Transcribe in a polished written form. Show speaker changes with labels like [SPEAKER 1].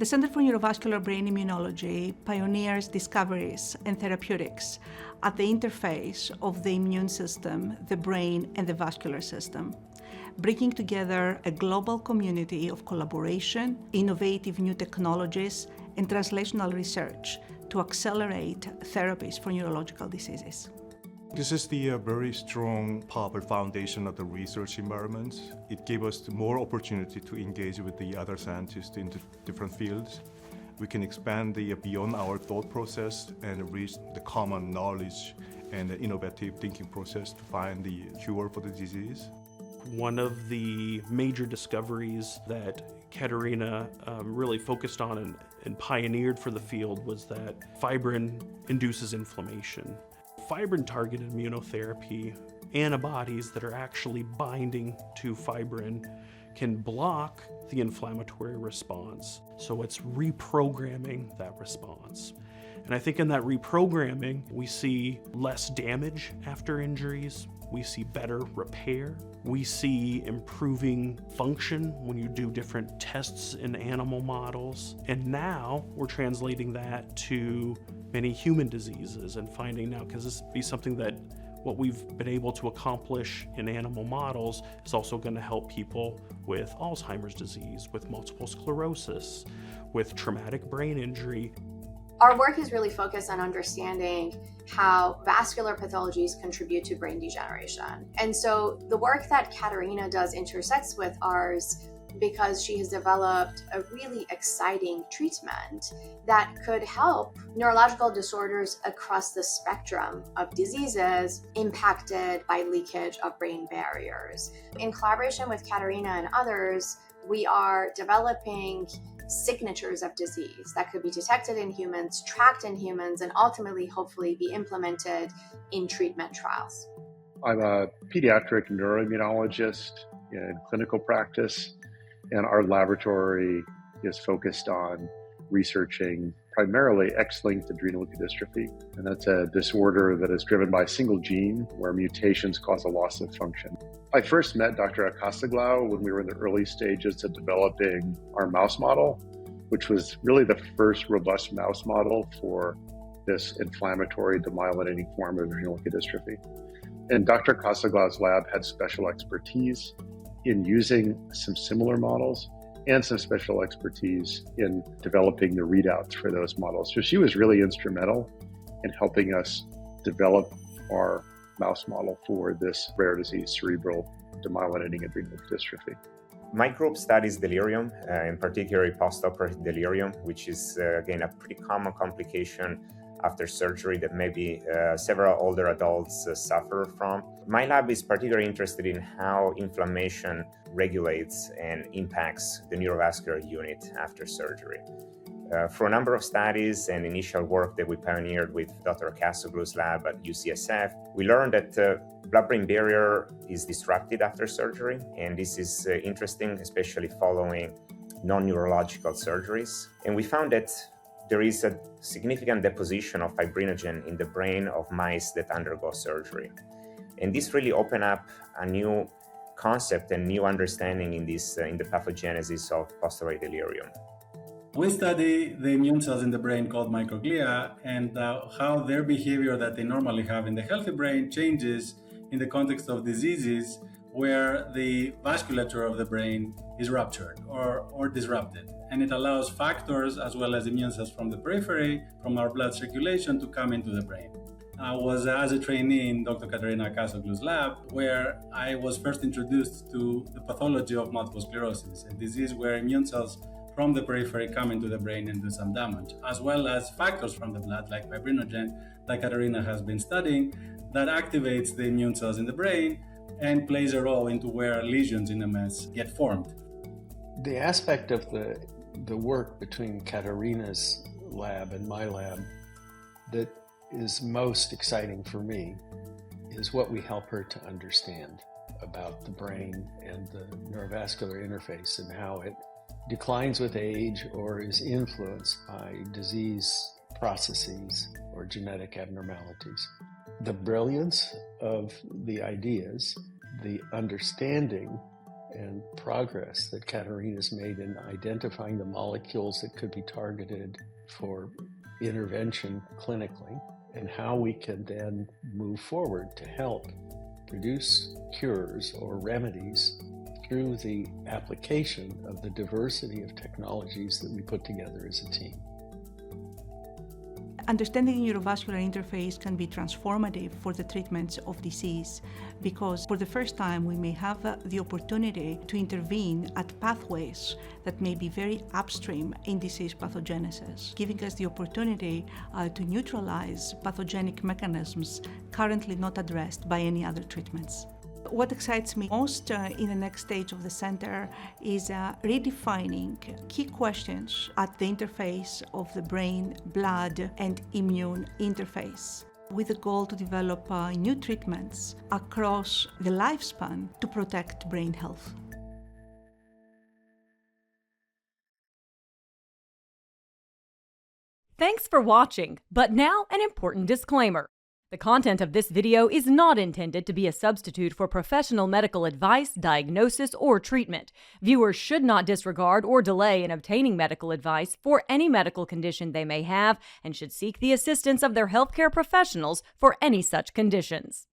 [SPEAKER 1] The Center for Neurovascular Brain Immunology pioneers discoveries and therapeutics at the interface of the immune system, the brain, and the vascular system, bringing together a global community of collaboration, innovative new technologies, and translational research to accelerate therapies for neurological diseases.
[SPEAKER 2] This is the very strong, powerful foundation of the research environment. It gave us more opportunity to engage with the other scientists in the different fields. We can expand beyond our thought process and reach the common knowledge and the innovative thinking process to find the cure for the disease.
[SPEAKER 3] One of the major discoveries that Katerina really focused on and pioneered for the field was that fibrin induces inflammation. Fibrin-targeted immunotherapy, antibodies that are actually binding to fibrin, can block the inflammatory response. So it's reprogramming that response. And I think in that reprogramming, we see less damage after injuries, we see better repair, we see improving function when you do different tests in animal models. And now we're translating that to many human diseases and finding now, because this would be something that what we've been able to accomplish in animal models is also going to help people with Alzheimer's disease, with multiple sclerosis, with traumatic brain injury.
[SPEAKER 4] Our work is really focused on understanding how vascular pathologies contribute to brain degeneration. And so the work that Katerina does intersects with ours because she has developed a really exciting treatment that could help neurological disorders across the spectrum of diseases impacted by leakage of brain barriers. In collaboration with Katerina and others, we are developing signatures of disease that could be detected in humans, tracked in humans, and ultimately, hopefully, be implemented in treatment trials.
[SPEAKER 5] I'm a pediatric neuroimmunologist in clinical practice, and our laboratory is focused on researching primarily X-linked adrenoleukodystrophy, and that's a disorder that is driven by a single gene where mutations cause a loss of function. I first met Dr. Akassoglou when we were in the early stages of developing our mouse model, which was really the first robust mouse model for this inflammatory demyelinating form of adrenoleukodystrophy. And Dr. Akassoglou's lab had special expertise in using some similar models and some special expertise in developing the readouts for those models. So she was really instrumental in helping us develop our mouse model for this rare disease, cerebral demyelinating adrenoleukodystrophy.
[SPEAKER 6] My group studies delirium, in particular post-operative delirium, which is, again, a pretty common complication after surgery that maybe several older adults suffer from. My lab is particularly interested in how inflammation regulates and impacts the neurovascular unit after surgery. For a number of studies and initial work that we pioneered with Dr. Akassoglou's lab at UCSF, we learned that the blood-brain barrier is disrupted after surgery, and this is interesting, especially following non-neurological surgeries. And we found that there is a significant deposition of fibrinogen in the brain of mice that undergo surgery. And this really opened up a new concept and new understanding in the pathogenesis of post-operative delirium.
[SPEAKER 7] We study the immune cells in the brain called microglia and how their behavior that they normally have in the healthy brain changes in the context of diseases where the vasculature of the brain is ruptured or disrupted. And it allows factors as well as immune cells from the periphery, from our blood circulation, to come into the brain. I was as a trainee in Dr. Katerina Akassoglou's lab, where I was first introduced to the pathology of multiple sclerosis, a disease where immune cells from the periphery come into the brain and do some damage, as well as factors from the blood like fibrinogen that Katerina has been studying that activates the immune cells in the brain and plays a role into where lesions in MS get formed.
[SPEAKER 8] The aspect of the work between Katerina's lab and my lab that is most exciting for me is what we help her to understand about the brain and the neurovascular interface and how it declines with age or is influenced by disease processes or genetic abnormalities. The brilliance of the ideas, the understanding and progress that Katerina's made in identifying the molecules that could be targeted for intervention clinically, and how we can then move forward to help produce cures or remedies through the application of the diversity of technologies that we put together as a team.
[SPEAKER 1] Understanding the neurovascular interface can be transformative for the treatments of disease because for the first time we may have the opportunity to intervene at pathways that may be very upstream in disease pathogenesis, giving us the opportunity to neutralize pathogenic mechanisms currently not addressed by any other treatments. What excites me most in the next stage of the center is redefining key questions at the interface of the brain, blood, and immune interface, with the goal to develop new treatments across the lifespan to protect brain health.
[SPEAKER 9] Thanks for watching, but now an important disclaimer. The content of this video is not intended to be a substitute for professional medical advice, diagnosis, or treatment. Viewers should not disregard or delay in obtaining medical advice for any medical condition they may have and should seek the assistance of their healthcare professionals for any such conditions.